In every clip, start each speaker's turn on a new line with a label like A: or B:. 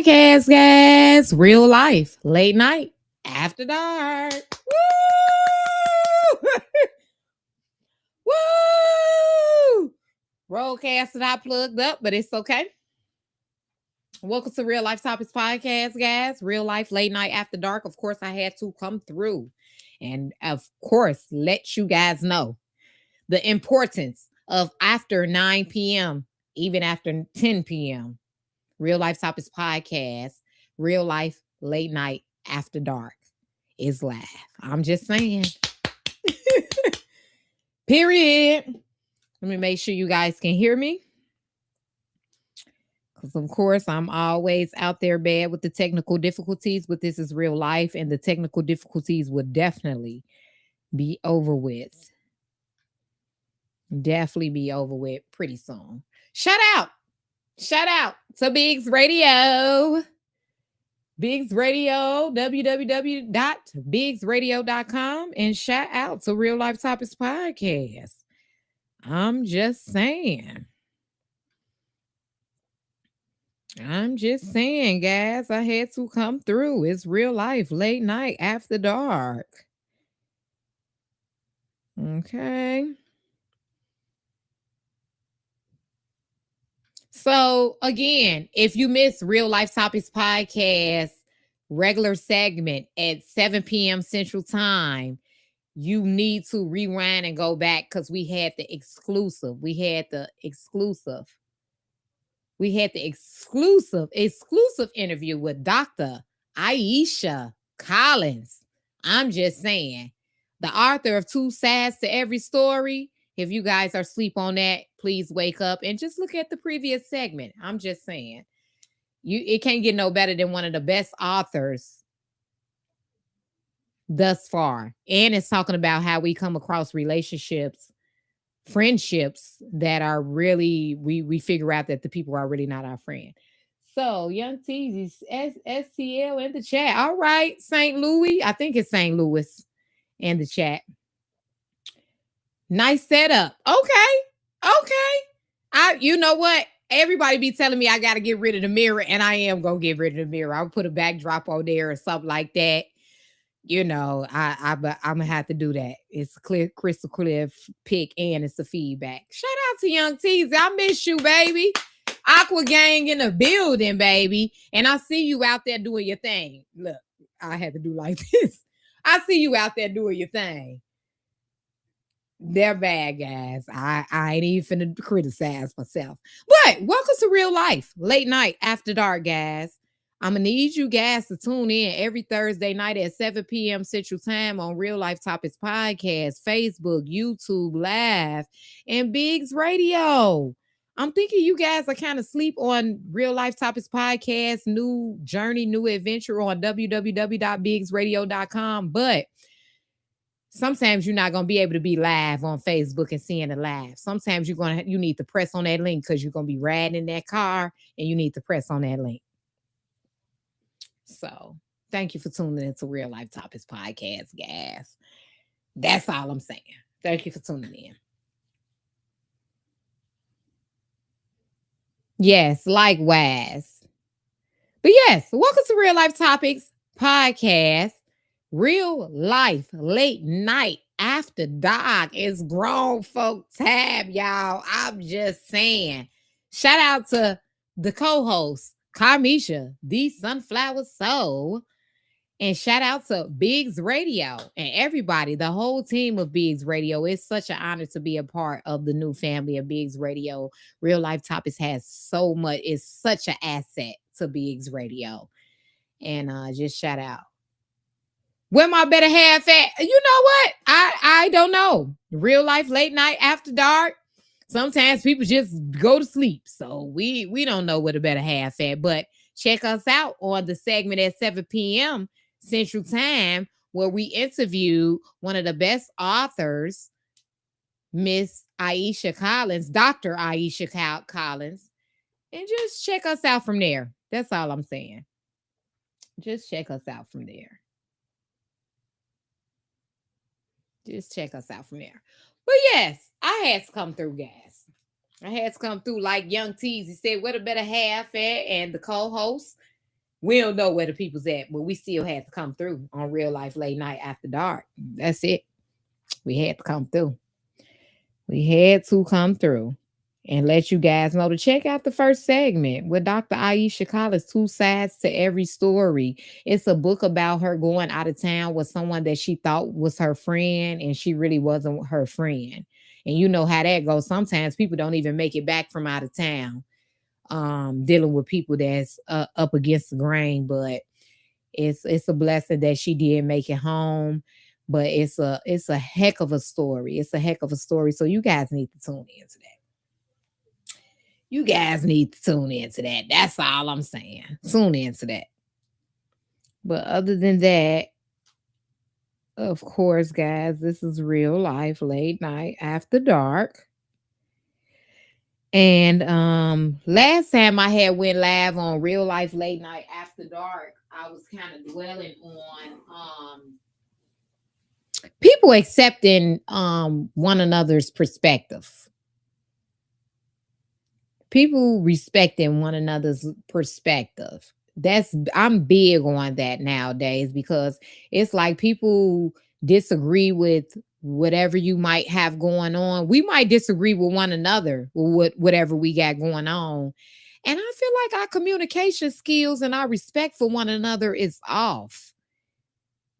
A: podcast, guys. Real life, late night, after dark. Woo! Woo! Rollcast not plugged up, but it's okay. Welcome to Real Life Topics Podcast, guys. Real life, late night, after dark. Of course, I had to come through and, of course, let you guys know the importance of after 9 p.m., even after 10 p.m. Real Life Topics Podcast, Real Life Late Night After Dark is live. I'm just saying. Period. Let me make sure you guys can hear me. Because, of course, I'm always out there bad with the technical difficulties, but this is real life, and the technical difficulties would definitely be over with. Definitely be over with pretty soon. Shout out to Biggs Radio. Biggs Radio, www.biggsradio.com, and shout out to Real Life Topics Podcast. I'm just saying, guys, I had to come through. It's real life, late night, after dark. Okay. So, again, if you miss Real Life Topics Podcast regular segment at 7 p.m. Central Time, you need to rewind and go back because we had the exclusive. We had the exclusive interview with Dr. Aisha Collins. I'm just saying, the author of Two Sides to Every Story. If you guys are asleep on that, please wake up and just look at the previous segment. I'm just saying, it can't get no better than one of the best authors thus far. And it's talking about how we come across relationships, friendships that are really, we figure out that the people are really not our friend. So, Young Teasy, STL in the chat. All right, St. Louis. I think it's St. Louis in the chat. Nice setup. Okay. You know what? Everybody be telling me I got to get rid of the mirror, and I am going to get rid of the mirror. I'll put a backdrop on there or something like that. You know, I'm going to have to do that. It's a clear, crystal clear pick, and it's a feedback. Shout out to Young Teasy. I miss you, baby. Aqua Gang in the building, baby. And I see you out there doing your thing. Look, I had to do like this. I see you out there doing your thing. They're bad, guys. I ain't even finna criticize myself. But welcome to Real Life, late night, after dark, guys. I'm going to need you guys to tune in every Thursday night at 7 p.m. Central Time on Real Life Topics Podcast, Facebook, YouTube, Live, and Biggs Radio. I'm thinking you guys are kind of asleep on Real Life Topics Podcast, new journey, new adventure on www.biggsradio.com. But sometimes you're not going to be able to be live on Facebook and seeing it live. Sometimes you need to press on that link because you're going to be riding in that car and you need to press on that link. So thank you for tuning into Real Life Topics Podcast, guys. That's all I'm saying. Thank you for tuning in. Yes, likewise. But yes, welcome to Real Life Topics Podcast. Real life, late night, after dark. It's grown folk tab, y'all. I'm just saying. Shout out to the co-host, Carmisha, the Sunflower Soul. And shout out to Biggs Radio and everybody, the whole team of Biggs Radio. It's such an honor to be a part of the new family of Biggs Radio. Real Life Topics has so much, it's such an asset to Biggs Radio. And just shout out. Where my better half at? You know what? I don't know. Real life, late night, after dark. Sometimes people just go to sleep. So we don't know where the better half at. But check us out on the segment at 7 p.m. Central Time, where we interview one of the best authors, Miss Aisha Collins, Dr. Aisha Collins. And just check us out from there. That's all I'm saying. Just check us out from there. Just check us out from there. But yes, I had to come through, guys. I had to come through like Young Teasy said, what a better half at, and the co-host. We don't know where the people's at, but we still had to come through on Real Life Late Night After Dark. That's it. We had to come through. We had to come through and let you guys know to check out the first segment with Dr. Aisha Collins, Two Sides to Every Story. It's a book about her going out of town with someone that she thought was her friend, and she really wasn't her friend. And you know how that goes. Sometimes people don't even make it back from out of town, dealing with people that's up against the grain. But it's a blessing that she did make it home. But it's a heck of a story. It's a heck of a story. So you guys need to tune into that. You guys need to tune into that. That's all I'm saying. Tune into that. But other than that, of course, guys, this is Real Life Late Night After Dark. And last time I had went live on Real Life Late Night After Dark, I was kind of dwelling on people accepting one another's perspective. People respecting one another's perspective. I'm big on that nowadays, because it's like people disagree with whatever you might have going on. We might disagree with one another with whatever we got going on. And I feel like our communication skills and our respect for one another is off.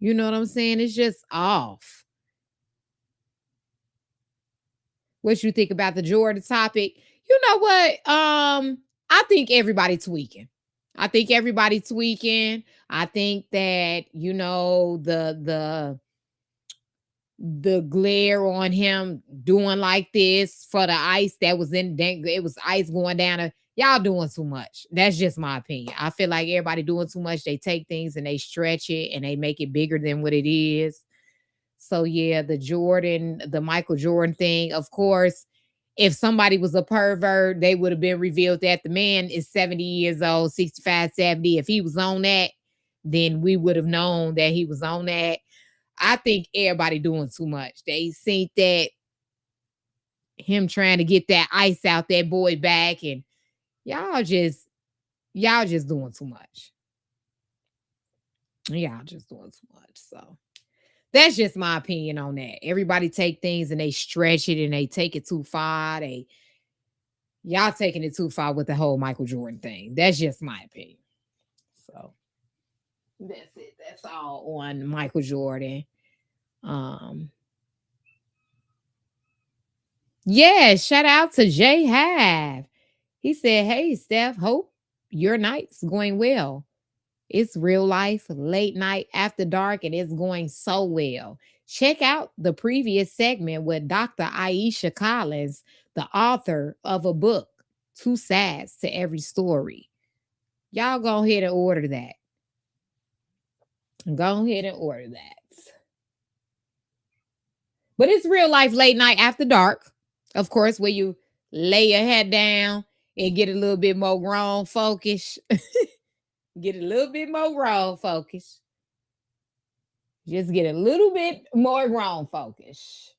A: You know what I'm saying? It's just off. What you think about the Jordan topic? You know what? I think everybody tweaking. I think everybody tweaking. I think that, the glare on him doing like this for the ice that was it was ice going down. Y'all doing too much. That's just my opinion. I feel like everybody doing too much. They take things and they stretch it and they make it bigger than what it is. So yeah, the Michael Jordan thing, of course, if somebody was a pervert, they would have been revealed that the man is 70 years old, 65, 70. If he was on that, then we would have known that he was on that. I think everybody doing too much. They seen that him trying to get that ice out that boy back, and y'all just doing too much. Y'all just doing too much. So that's just my opinion on that. Everybody take things and they stretch it and they take it too far. Y'all taking it too far with the whole Michael Jordan thing. That's just my opinion. So that's it. That's all on Michael Jordan. Yeah, shout out to Jay Have. He said, "Hey Steph, hope your night's going well. It's Real Life Late Night After Dark, and it's going so well. Check out the previous segment with Dr. Aisha Collins, the author of a book, Two Sides to Every Story. Y'all go ahead and order that. Go ahead and order that. But it's Real Life Late Night After Dark, of course, where you lay your head down and get a little bit more grown focus. Get a little bit more grown focus. Just get a little bit more grown focus.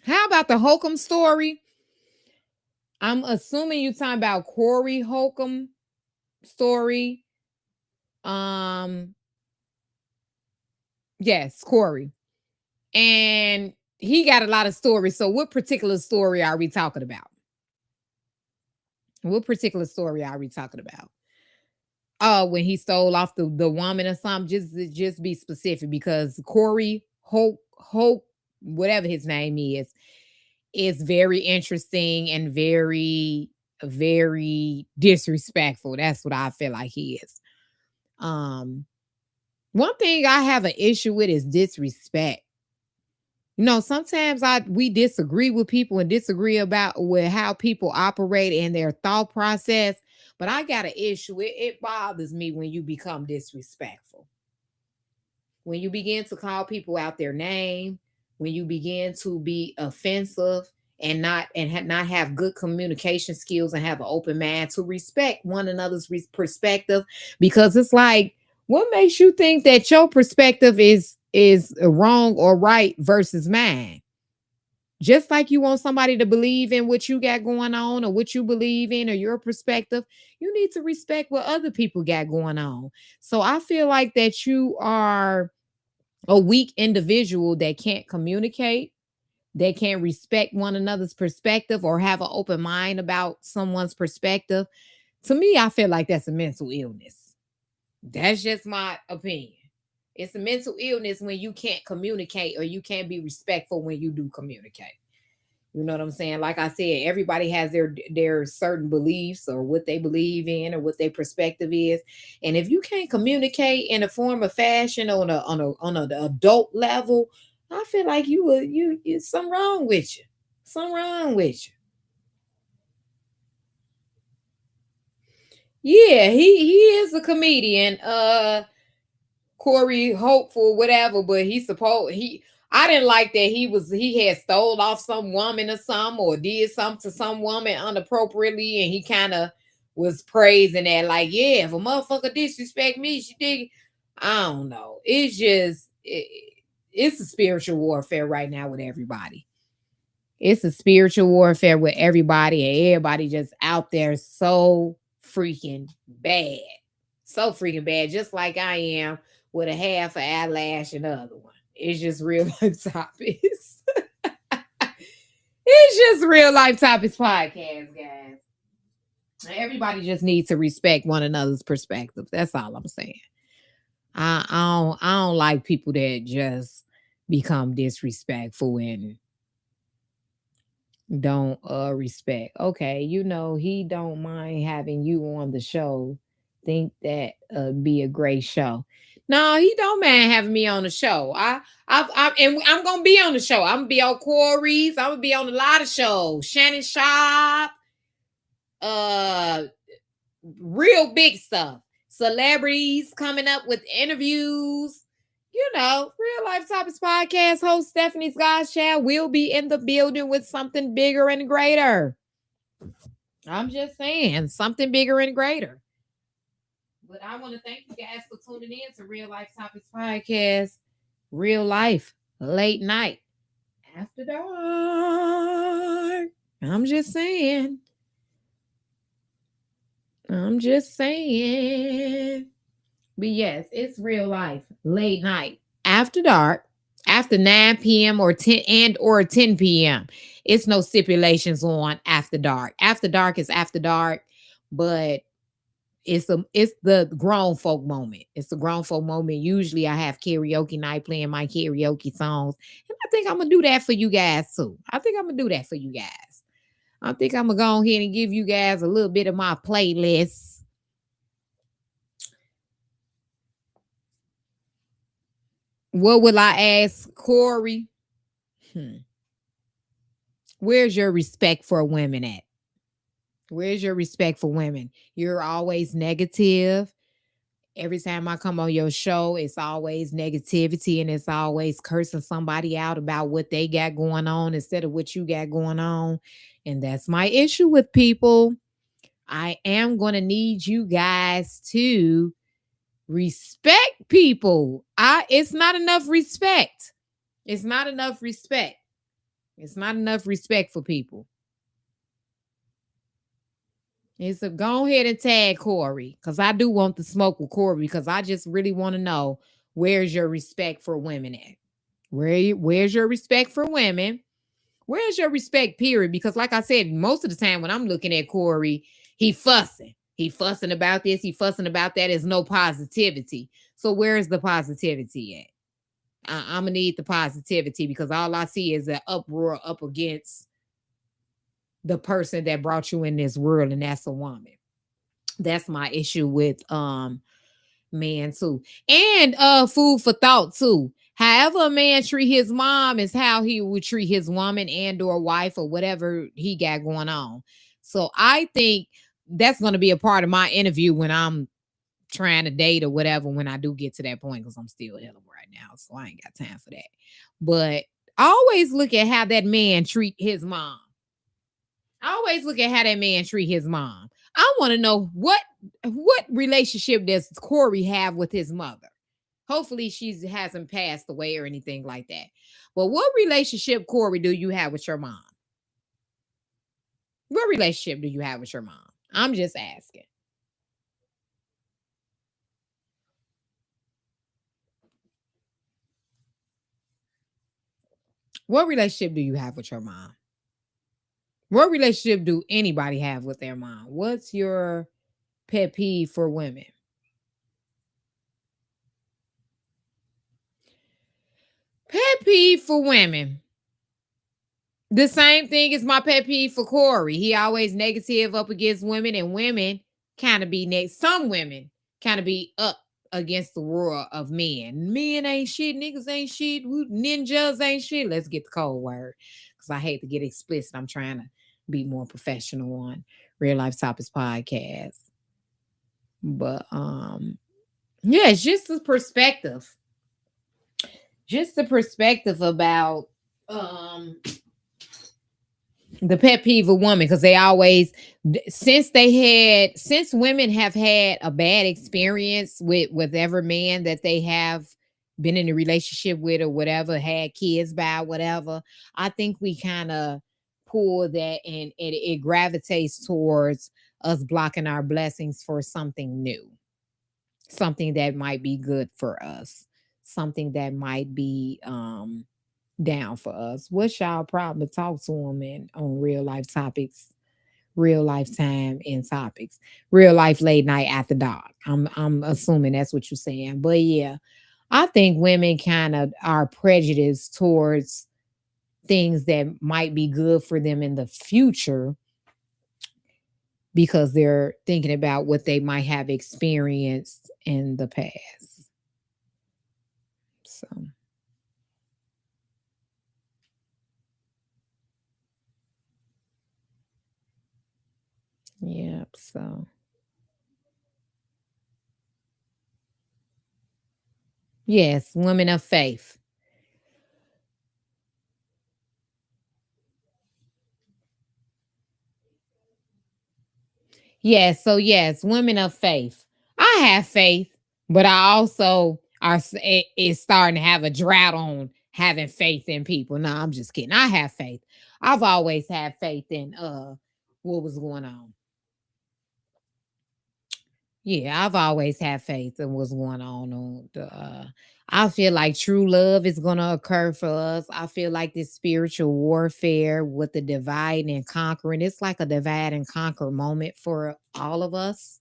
A: How about the Holcomb story? I'm assuming you're talking about Corey Holcomb story. Yes, Corey. And he got a lot of stories. So what particular story are we talking about? What particular story are we talking about? Oh, when he stole off the woman or something. Just be specific, because Corey Hope, whatever his name is very interesting and very, very disrespectful. That's what I feel like he is. One thing I have an issue with is disrespect. Sometimes we disagree with people and disagree with how people operate and their thought process. But I got an issue. It bothers me when you become disrespectful. When you begin to call people out their name, when you begin to be offensive and not have good communication skills and have an open mind to respect one another's perspective, because it's like, what makes you think that your perspective is wrong or right versus mine? Just like you want somebody to believe in what you got going on or what you believe in or your perspective, you need to respect what other people got going on. So I feel like that you are a weak individual that can't communicate, they can't respect one another's perspective or have an open mind about someone's perspective. To me, I feel like that's a mental illness. That's just my opinion. It's a mental illness when you can't communicate or you can't be respectful when you do communicate. You know what I'm saying? Like I said, everybody has their certain beliefs or what they believe in or what their perspective is. And if you can't communicate in a form of fashion on an adult level, I feel like you something wrong with you. Something wrong with you. Yeah, he is a comedian. Corey Hopeful, whatever, but he I didn't like that he had stole off some woman or something or did something to some woman inappropriately and he kind of was praising that like, yeah, if a motherfucker disrespect me, she did. I don't know. It's a spiritual warfare right now with everybody. It's a spiritual warfare with everybody and everybody just out there so freaking bad. So freaking bad, just like I am with a half an eyelash and the other one. It's just real life topics. It's just real life topics podcast, guys. Everybody just needs to respect one another's perspective. That's all I'm saying. I don't like people that just become disrespectful and don't respect. Okay, he don't mind having you on the show. Think that be a great show. No, he don't mind having me on the show. And I'm gonna be on the show. I'm gonna be on Corey's. I'm gonna be on a lot of shows. Shannon Sharp, uh, real big stuff. Celebrities coming up with interviews. Real Life Topics podcast host Stephanie Godchild will be in the building with something bigger and greater. I'm just saying, something bigger and greater. But I want to thank you guys for tuning in to Real Life Topics podcast, real life, late night, after dark. I'm just saying. But yes, it's real life, late night, after dark, after 9 p.m. or 10 p.m. It's no stipulations on after dark. After dark is after dark, but it's the grown folk moment. It's the grown folk moment. Usually I have karaoke night playing my karaoke songs. And I think I'm gonna do that for you guys too. I think I'm gonna do that for you guys. I think I'm gonna go ahead and give you guys a little bit of my playlist. What will I ask Corey? Where's your respect for women at? Where's your respect for women? You're always negative. Every time I come on your show, it's always negativity and it's always cursing somebody out about what they got going on instead of what you got going on. And that's my issue with people. I am going to need you guys to respect people. It's not enough respect. It's not enough respect. It's not enough respect for people. It's a go ahead and tag Corey because I do want to smoke with Corey because I just really want to know where's your respect for women at? Where's your respect for women? Where's your respect, period? Because like I said, most of the time when I'm looking at Corey, he fussing. He fussing about this, he fussing about that. There's no positivity. So where's the positivity at? I'm gonna need the positivity because all I see is an uproar up against the person that brought you in this world, and that's a woman. That's my issue with man too. And food for thought too. However a man treat his mom is how he would treat his woman and or wife or whatever he got going on. So I think that's going to be a part of my interview when I'm trying to date or whatever when I do get to that point because I'm still him right now, so I ain't got time for that. But always look at how that man treat his mom. I always look at how that man treat his mom. I want to know what relationship does Corey have with his mother. Hopefully she hasn't passed away or anything like that. But what relationship, Corey, do you have with your mom? What relationship do you have with your mom? I'm just asking. What relationship do you have with your mom? What relationship do anybody have with their mom? What's your pet peeve for women? Pet peeve for women. The same thing as my pet peeve for Corey. He always negative up against women, and women kind of be next. Some women kind of be up against the world of men. Men ain't shit, niggas ain't shit, ninjas ain't shit. Let's get the cold word. Because I hate to get explicit. I'm trying to be more professional on Real Life Topics podcast. But yeah, it's just the perspective. Just the perspective about the pet peeve of woman, because they always, since women have had a bad experience with whatever man that they have been in a relationship with or whatever, had kids by whatever, I think we kind of pull that, and it gravitates towards us blocking our blessings for something new, something that might be good for us, something that might be down for us. What's y'all problem? Talk to them on Real Life Topics, Real Life Time and Topics, Real Life Late Night After Dark. I'm assuming that's what you're saying. But yeah, I think women kind of are prejudiced towards things that might be good for them in the future because they're thinking about what they might have experienced in the past. So yep. So yes, women of faith. Yes, so yes, women of faith. I have faith, but I also is starting to have a drought on having faith in people. No, I'm just kidding. I have faith. I've always had faith in what was going on. Yeah, I've always had faith in what's going on the I feel like true love is gonna occur for us. I feel like this spiritual warfare with the divide and conquering, it's like a divide and conquer moment for all of us.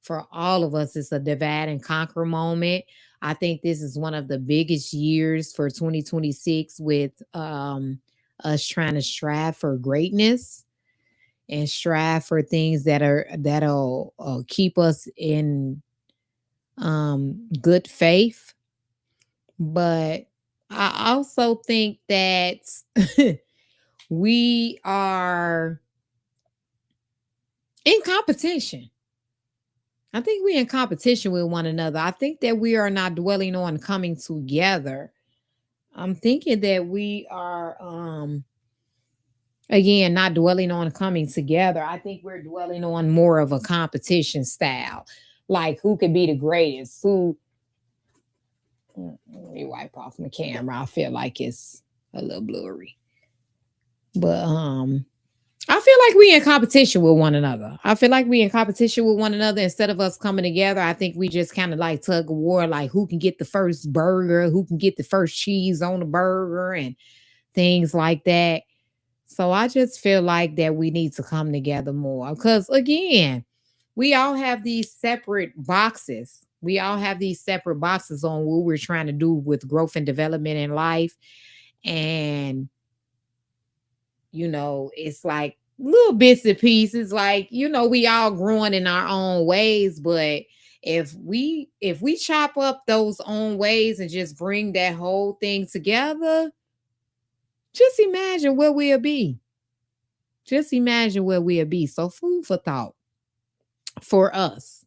A: For all of us, it's a divide and conquer moment. I think this is one of the biggest years for 2026 with us trying to strive for greatness and strive for things that'll keep us in good faith. But I also think that we are in competition. I think we're in competition with one another. I think that we are not dwelling on coming together. I'm thinking that we are again not dwelling on coming together. I think we're dwelling on more of a competition style. Like who could be the greatest? Who let me wipe off my camera. I feel like it's a little blurry. But I feel like we in competition with one another. I feel like we in competition with one another instead of us coming together. I think we just kind of like tug of war, like who can get the first burger, who can get the first cheese on the burger, and things like that. So I just feel like that we need to come together more because again, we all have these separate boxes. We all have these separate boxes on what we're trying to do with growth and development in life. And it's like little bits and pieces, like, we all growing in our own ways, but if we chop up those own ways and just bring that whole thing together, just imagine where we'll be. Just imagine where we'll be. So food for thought for us.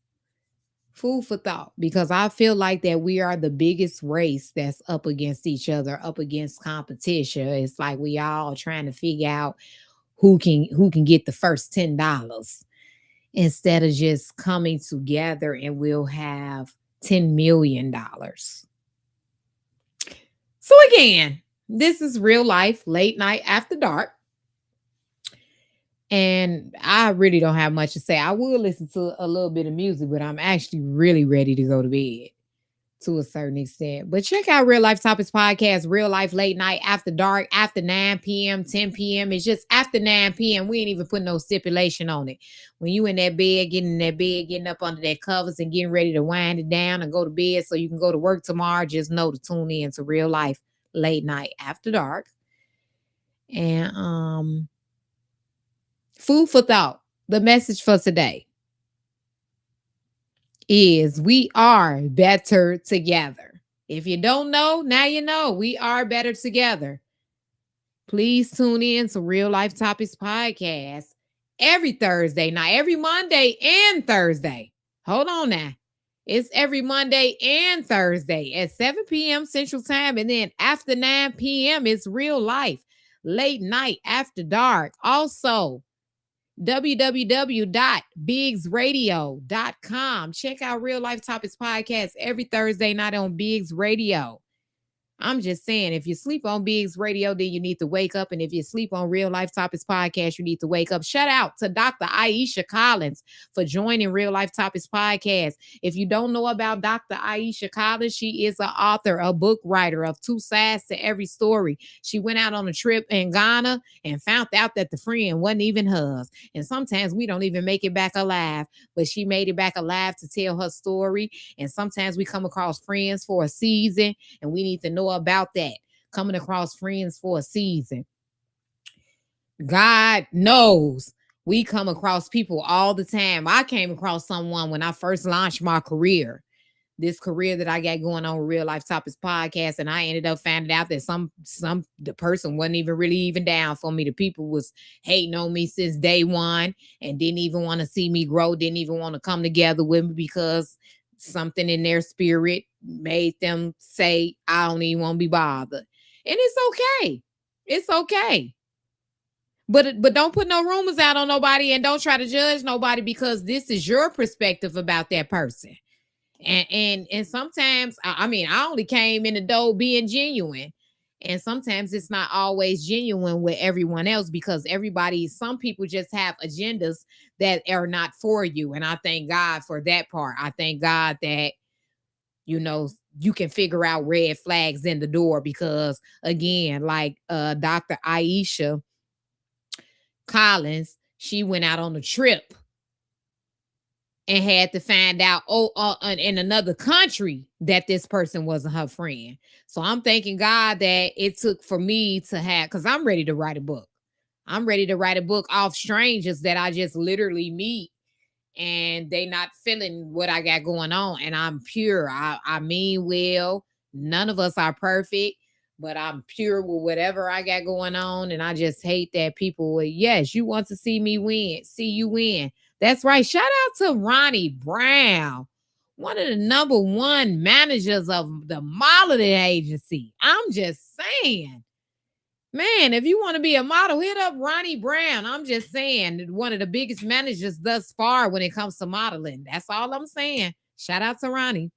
A: Food for thought, because I feel like that we are the biggest race that's up against each other, up against competition. It's like we all trying to figure out who can get the first $10 instead of just coming together and we'll have $10 million. So again, This is real life, late night after dark. And I really don't have much to say. I will listen to a little bit of music, but I'm actually really ready to go to bed to a certain extent. But check out Real Life Topics Podcast, Real Life Late Night After Dark, after 9 p.m., 10 p.m. It's just after 9 p.m. We ain't even putting no stipulation on it. When you in that bed, getting in that bed, getting up under that covers and getting ready to wind it down and go to bed so you can go to work tomorrow, just know to tune in to Real Life Late Night After Dark. And food for thought. The message for today is we are better together. If you don't know, now you know. We are better together. Please tune in to Real Life Topics Podcast every Thursday night, every Monday and Thursday. Hold on now. It's every Monday and Thursday at 7 p.m. Central Time. And then after 9 p.m., it's Real Life Late Night After Dark. Also, www.bigsradio.com. Check out Real Life Topics Podcast every Thursday night on Biggs Radio. I'm just saying, if you sleep on Biggs Radio, then you need to wake up. And if you sleep on Real Life Topics Podcast, you need to wake up. Shout out to Dr. Aisha Collins for joining Real Life Topics Podcast. If you don't know about Dr. Aisha Collins, she is an author, a book writer of Two Sides to Every Story. She went out on a trip in Ghana and found out that the friend wasn't even hers. And sometimes we don't even make it back alive, but she made it back alive to tell her story. And sometimes we come across friends for a season, and we need to know about that. Coming across friends for a season. God knows we come across people all the time. I came across someone when I first launched my career, this career that I got going on with Real Life Topics Podcast, and I ended up finding out that the person wasn't even really even down for me. The people was hating on me since day one and didn't even want to see me grow, didn't even want to come together with me because something in their spirit made them say, I don't even want to be bothered. And it's okay. It's okay. But don't put no rumors out on nobody, and don't try to judge nobody, because this is your perspective about that person. And sometimes, I mean, I only came in the door being genuine. And sometimes it's not always genuine with everyone else, because some people just have agendas that are not for you. And I thank God for that part. I thank God that, you can figure out red flags in the door, because again, like Dr. Aisha Collins, she went out on a trip and had to find out, in another country, that this person wasn't her friend. So I'm thanking God that it took for me to have, because I'm ready to write a book. I'm ready to write a book off strangers that I just literally meet, and they not feeling what I got going on. And I'm pure. I mean well. None of us are perfect, but I'm pure with whatever I got going on. And I just hate that people, yes, you want to see me win, see you win. That's right. Shout out to Ronnie Brown, one of the number one managers of the modeling agency. I'm just saying, man, if you want to be a model, hit up Ronnie Brown. I'm just saying, one of the biggest managers thus far when it comes to modeling. That's all I'm saying. Shout out to Ronnie.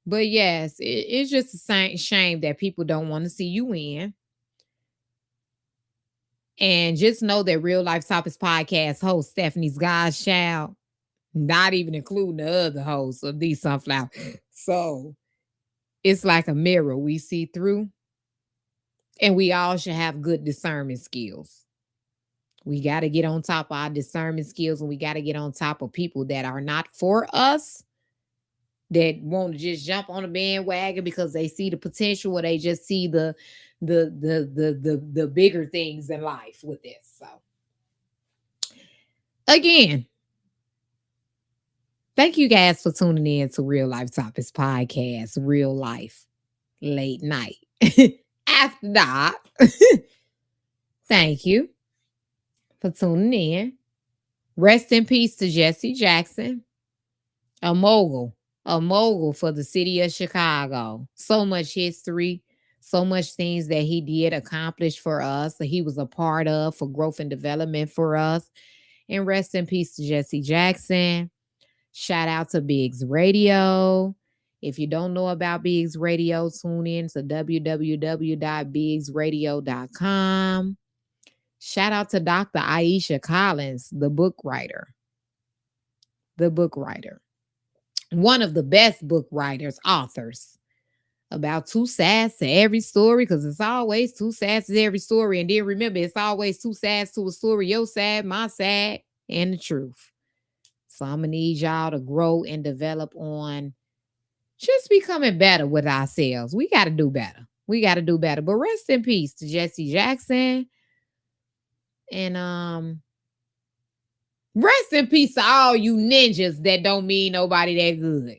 A: But yes, it's just a shame that people don't want to see you win. And just know that Real Life Topics Podcast host Stephanie's God's Child, not even including the other hosts of these Sunflower. So it's like a mirror we see through. And we all should have good discernment skills. We got to get on top of our discernment skills, and we got to get on top of people that are not for us, that want to just jump on a bandwagon because they see the potential, or they just see the bigger things in life with this. So again, thank you guys for tuning in to Real Life Topics Podcast, Real Life Late Night After Dark. Thank you for tuning in. Rest in peace to Jesse Jackson, a mogul for the city of Chicago. So much history, so much things that he did accomplish for us, that he was a part of for growth and development for us. And rest in peace to Jesse Jackson. Shout out to Biggs Radio. If you don't know about Biggs Radio, tune in to www.biggsradio.com. Shout out to Dr. Aisha Collins, the book writer. The book writer. One of the best book writers, authors. About two sides to every story, because it's always two sides to every story. And then remember, it's always two sides to a story. Your side, my side, and the truth. So I'm going to need y'all to grow and develop on just becoming better with ourselves. We got to do better. We got to do better. But rest in peace to Jesse Jackson. And rest in peace to all you ninjas that don't mean nobody that good.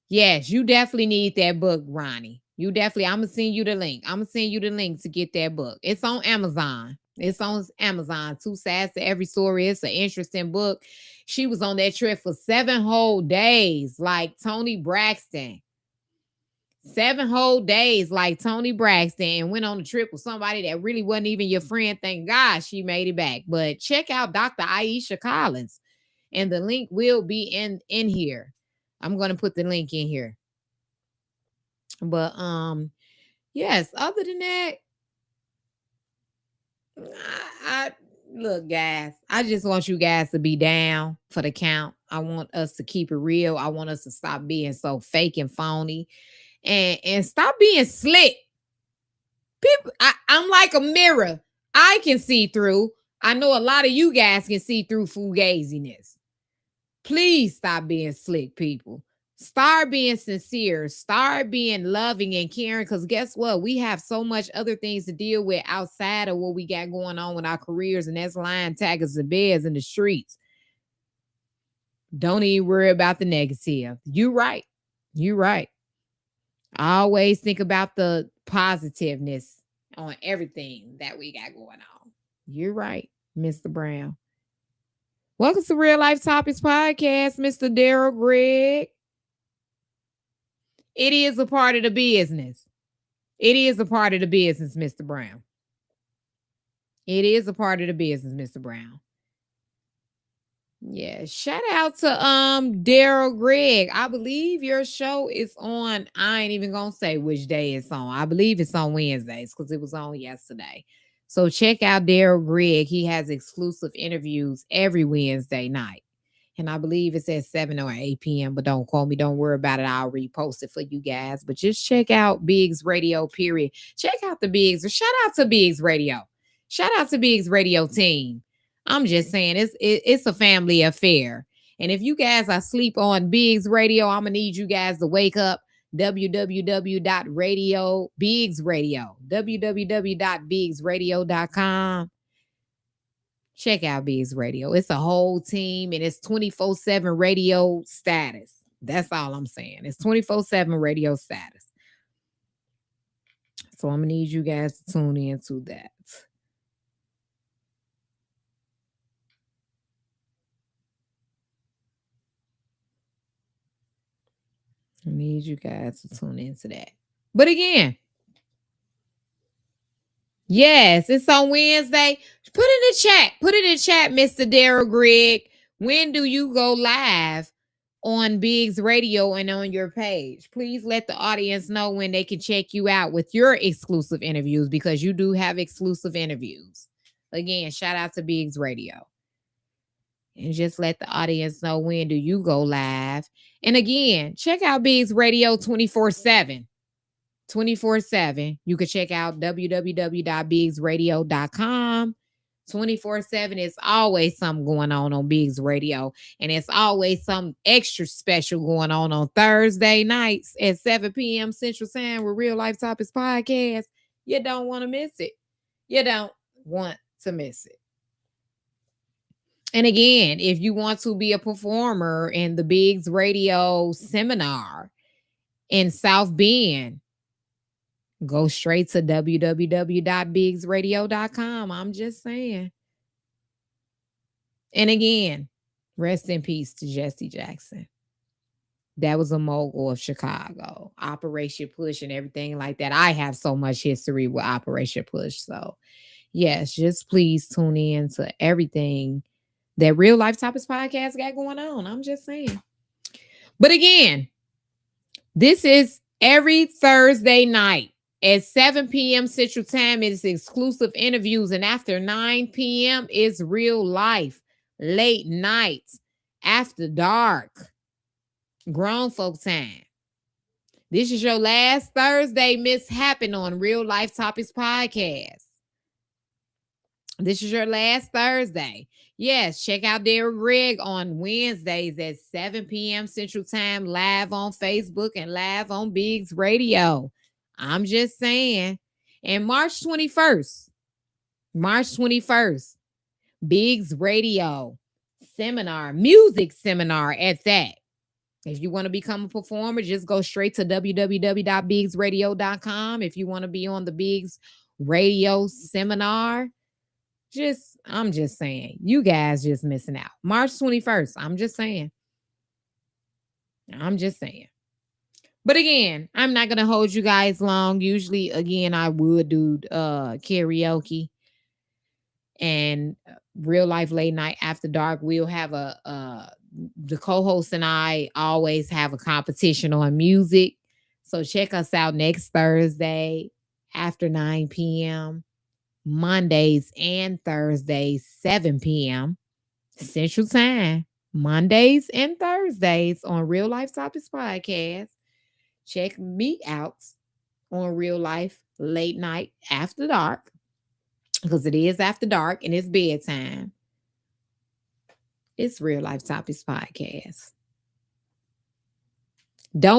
A: Yes, you definitely need that book, Ronnie. You definitely, I'm going to send you the link. I'm going to send you the link to get that book. It's on Amazon. It's on Amazon. Two sides to every story. It's an interesting book. She was on that trip for 7 whole days, like Toni Braxton. 7 whole days, like Toni Braxton, and went on a trip with somebody that really wasn't even your friend. Thank God she made it back. But check out Dr. Aisha Collins, and the link will be in here. I'm going to put the link in here. But yes, other than that, I look, guys, I just want you guys to be down for the count. I want us to keep it real. I want us to stop being so fake and phony, and stop being slick. People, I'm like a mirror. I can see through. I know a lot of you guys can see through fugaziness. Please stop being slick, people. Start being sincere. Start being loving and caring. Because guess what? We have so much other things to deal with outside of what we got going on with our careers. And that's lion taggers and bears in the streets. Don't even worry about the negative. You're right. You're right. I always think about the positiveness on everything that we got going on. You're right, Mr. Brown. Welcome to Real Life Topics Podcast, Mr. Daryl Gregg. It is a part of the business. It is a part of the business, Mr. Brown. It is a part of the business, Mr. Brown. Yeah, shout out to Daryl Gregg. I believe your show is on. I ain't even gonna say which day it's on. I believe it's on Wednesdays because it was on yesterday. So check out Daryl Gregg. He has exclusive interviews every Wednesday night. And I believe it's at 7 or 8 p.m. But don't call me. Don't worry about it. I'll repost it for you guys. But just check out Biggs Radio, period. Check out the Biggs. Or shout out to Biggs Radio. Shout out to Biggs Radio team. I'm just saying it's a family affair. And if you guys are asleep on Biggs Radio, I'm going to need you guys to wake up. www.biggsradio.com. Check out Biggs Radio. It's a whole team and it's 24/7 radio status. That's all I'm saying. It's 24/7 radio status. So I'm going to need you guys to tune into that. I need you guys to tune into that. But again, yes, it's on Wednesday. Put it in the chat. Put it in the chat, Mr. Daryl Gregg. When do you go live on Biggs Radio and on your page? Please let the audience know when they can check you out with your exclusive interviews, because you do have exclusive interviews. Again, shout out to Biggs Radio. And just let the audience know when do you go live. And again, check out Biggs Radio 24/7. 24/7. You can check out www.biggsradio.com. 24/7. It's always something going on Biggs Radio. And it's always some extra special going on Thursday nights at 7 p.m. Central Time with Real Life Topics Podcast. You don't want to miss it. You don't want to miss it. And again, if you want to be a performer in the Biggs Radio seminar in South Bend, go straight to www.biggsradio.com. I'm just saying. And again, rest in peace to Jesse Jackson. That was a mogul of Chicago. Operation Push and everything like that. I have so much history with Operation Push. So, yes, just please tune in to everything that Real Life Topics Podcast got going on. I'm just saying. But again, This is every Thursday night at 7 p.m. Central Time. It is exclusive interviews. And after 9 p.m. is real life, late night, after dark, grown folk time. This is your last Thursday mishappening on Real Life Topics Podcast. This is your last Thursday. Yes, check out Derek Greg on Wednesdays at 7 p.m. Central Time, live on Facebook and live on Biggs Radio. I'm just saying. And March 21st, Biggs Radio seminar, music seminar at that. If you want to become a performer, just go straight to www.biggsradio.com. If you want to be on the Biggs Radio seminar, I'm just saying, you guys just missing out. March 21st. I'm just saying. But again, I'm not going to hold you guys long. Usually, again, I would do karaoke and real life late night after dark. We'll have the co-host and I always have a competition on music. So check us out next Thursday after 9 p.m. Mondays and Thursdays, 7 p.m. Central Time. Mondays and Thursdays on Real Life Topics Podcast. Check me out on Real Life Late Night After Dark, because it is after dark and it's bedtime. It's Real Life Topics Podcast. Don't